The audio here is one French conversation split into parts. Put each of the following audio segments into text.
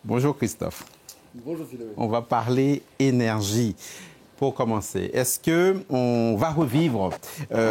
Bonjour Christophe. Bonjour Philomène. On va parler énergie. Pour commencer, est-ce qu'on va revivre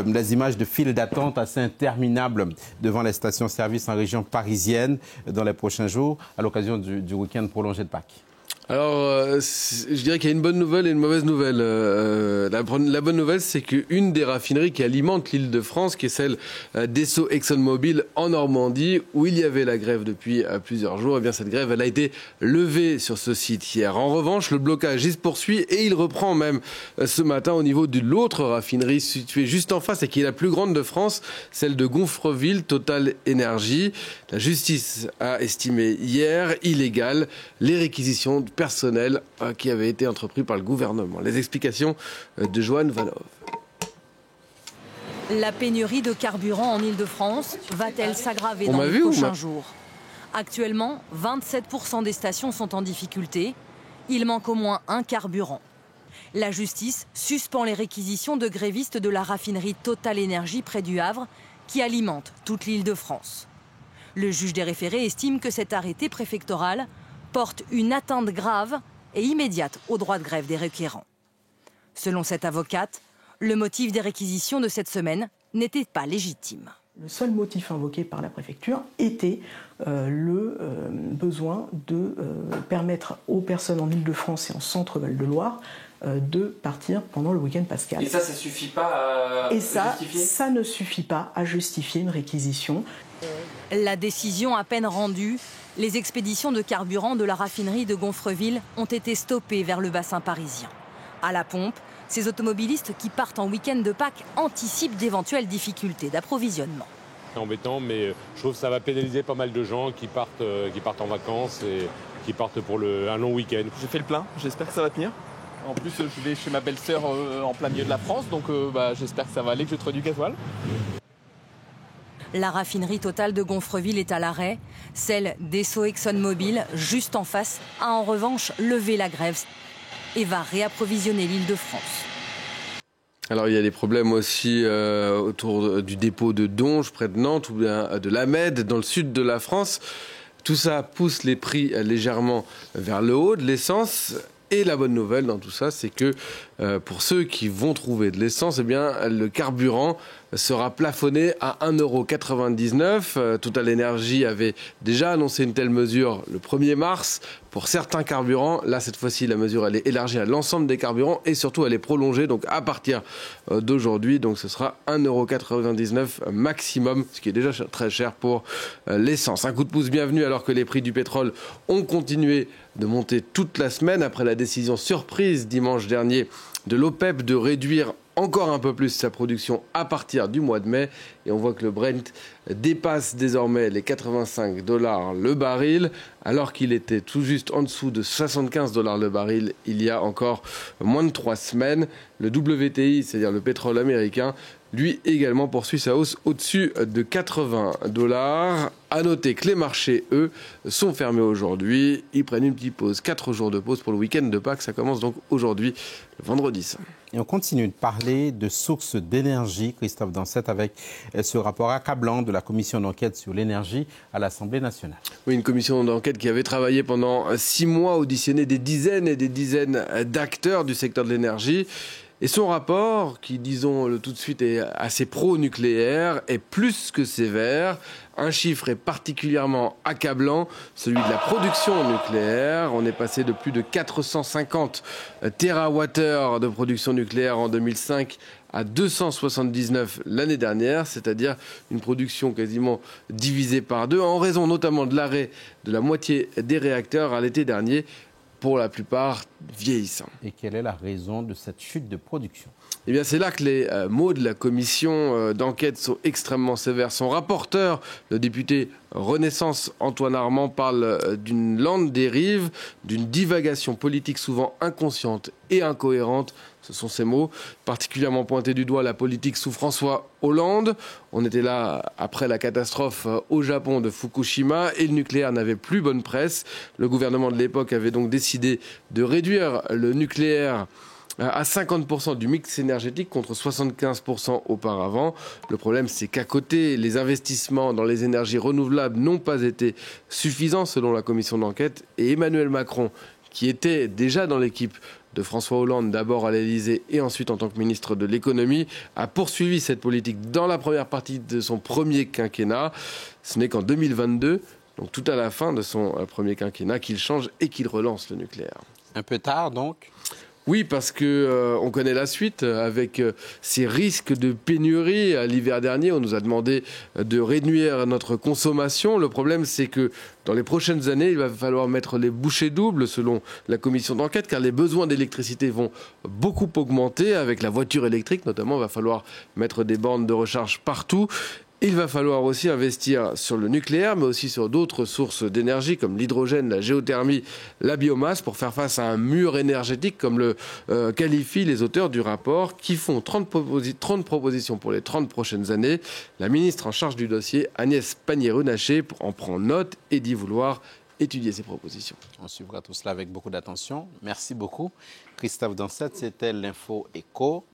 les images de files d'attente assez interminables devant les stations-service en région parisienne dans les prochains jours à l'occasion du week-end prolongé de Pâques? Alors, je dirais qu'il y a une bonne nouvelle et une mauvaise nouvelle. La bonne nouvelle, c'est qu'une des raffineries qui alimente l'Île-de-France, qui est celle d'Esso ExxonMobil en Normandie, où il y avait la grève depuis plusieurs jours, eh bien cette grève, elle a été levée sur ce site hier. En revanche, le blocage, il se poursuit et il reprend même ce matin au niveau de l'autre raffinerie située juste en face et qui est la plus grande de France, celle de Gonfreville, Total Énergie. La justice a estimé hier illégales les réquisitions de personnel qui avait été entrepris par le gouvernement. Les explications de Joanne Vanov. La pénurie de carburant en Île-de-France va-t-elle s'aggraver dans les prochains jours? Actuellement, 27% des stations sont en difficulté. Il manque au moins un carburant. La justice suspend les réquisitions de grévistes de la raffinerie Total Énergie près du Havre qui alimente toute l'Île-de-France. Le juge des référés estime que cet arrêté préfectoral porte une atteinte grave et immédiate au droit de grève des requérants. Selon cette avocate, le motif des réquisitions de cette semaine n'était pas légitime. Le seul motif invoqué par la préfecture était le besoin de permettre aux personnes en Île-de-France et en Centre-Val de Loire de partir pendant le week-end pascal. Et ça suffit pas à justifier ? Ça ne suffit pas à justifier une réquisition. La décision à peine rendue, les expéditions de carburant de la raffinerie de Gonfreville ont été stoppées vers le bassin parisien. À la pompe, ces automobilistes qui partent en week-end de Pâques anticipent d'éventuelles difficultés d'approvisionnement. C'est embêtant, mais je trouve que ça va pénaliser pas mal de gens qui partent en vacances et qui partent pour un long week-end. J'ai fait le plein, j'espère que ça va tenir. En plus, je vais chez ma belle-sœur en plein milieu de la France, donc j'espère que ça va aller, que je trouve du gasoil. La raffinerie Total de Gonfreville est à l'arrêt. Celle d'Esso ExxonMobil, juste en face, a en revanche levé la grève et va réapprovisionner l'Île-de-France. Alors il y a des problèmes aussi autour du dépôt de Donge, près de Nantes, ou bien de l'Amède, dans le sud de la France. Tout ça pousse les prix légèrement vers le haut de l'essence. Et la bonne nouvelle dans tout ça, c'est que pour ceux qui vont trouver de l'essence, eh bien, le carburant sera plafonné à 1,99 €. Total Énergie avait déjà annoncé une telle mesure le 1er mars pour certains carburants. Là, cette fois-ci, la mesure elle est élargie à l'ensemble des carburants et surtout elle est prolongée. Donc à partir d'aujourd'hui, donc ce sera 1,99 € maximum, ce qui est déjà très cher pour l'essence. Un coup de pouce bienvenu alors que les prix du pétrole ont continué de monter toute la semaine après la décision surprise dimanche dernier de l'OPEP de réduire encore un peu plus sa production à partir du mois de mai. Et on voit que le Brent dépasse désormais les 85 $ le baril, alors qu'il était tout juste en dessous de 75 $ le baril il y a encore moins de 3 semaines. Le WTI, c'est-à-dire le pétrole américain, lui également poursuit sa hausse au-dessus de 80 $. À noter que les marchés, eux, sont fermés aujourd'hui. Ils prennent une petite pause, 4 jours de pause pour le week-end de Pâques. Ça commence donc aujourd'hui, le vendredi saint. Et on continue de parler de sources d'énergie, Christophe Dansette, avec ce rapport accablant de la commission d'enquête sur l'énergie à l'Assemblée nationale. Oui, une commission d'enquête qui avait travaillé pendant 6 mois, auditionné des dizaines et des dizaines d'acteurs du secteur de l'énergie. Et son rapport, qui, disons-le tout de suite, est assez pro-nucléaire, est plus que sévère. Un chiffre est particulièrement accablant, celui de la production nucléaire. On est passé de plus de 450 TWh de production nucléaire en 2005 à 279 l'année dernière, c'est-à-dire une production quasiment divisée par 2, en raison notamment de l'arrêt de la moitié des réacteurs à l'été dernier, pour la plupart vieillissants. Et quelle est la raison de cette chute de production ? Eh bien, c'est là que les mots de la commission d'enquête sont extrêmement sévères. Son rapporteur, le député Renaissance Antoine Armand, parle d'une lente dérive, d'une divagation politique souvent inconsciente et incohérente. Ce sont ces mots, particulièrement pointés du doigt la politique sous François Hollande. On était là après la catastrophe au Japon de Fukushima et le nucléaire n'avait plus bonne presse. Le gouvernement de l'époque avait donc décidé de réduire le nucléaire à 50% du mix énergétique contre 75% auparavant. Le problème, c'est qu'à côté, les investissements dans les énergies renouvelables n'ont pas été suffisants selon la commission d'enquête. Et Emmanuel Macron, qui était déjà dans l'équipe de François Hollande, d'abord à l'Élysée et ensuite en tant que ministre de l'économie, a poursuivi cette politique dans la première partie de son premier quinquennat. Ce n'est qu'en 2022, donc tout à la fin de son premier quinquennat, qu'il change et qu'il relance le nucléaire. Un peu tard donc ? Oui, parce que on connaît la suite avec ces risques de pénurie. À l'hiver dernier, on nous a demandé de réduire notre consommation. Le problème, c'est que dans les prochaines années, il va falloir mettre les bouchées doubles selon la commission d'enquête, car les besoins d'électricité vont beaucoup augmenter. Avec la voiture électrique, notamment, il va falloir mettre des bornes de recharge partout. Il va falloir aussi investir sur le nucléaire, mais aussi sur d'autres sources d'énergie comme l'hydrogène, la géothermie, la biomasse, pour faire face à un mur énergétique, comme le qualifient les auteurs du rapport, qui font 30 propositions pour les 30 prochaines années. La ministre en charge du dossier, Agnès Pannier-Runacher, en prend note et dit vouloir étudier ces propositions. On suivra tout cela avec beaucoup d'attention. Merci beaucoup. Christophe Dansette, c'était l'Info Éco.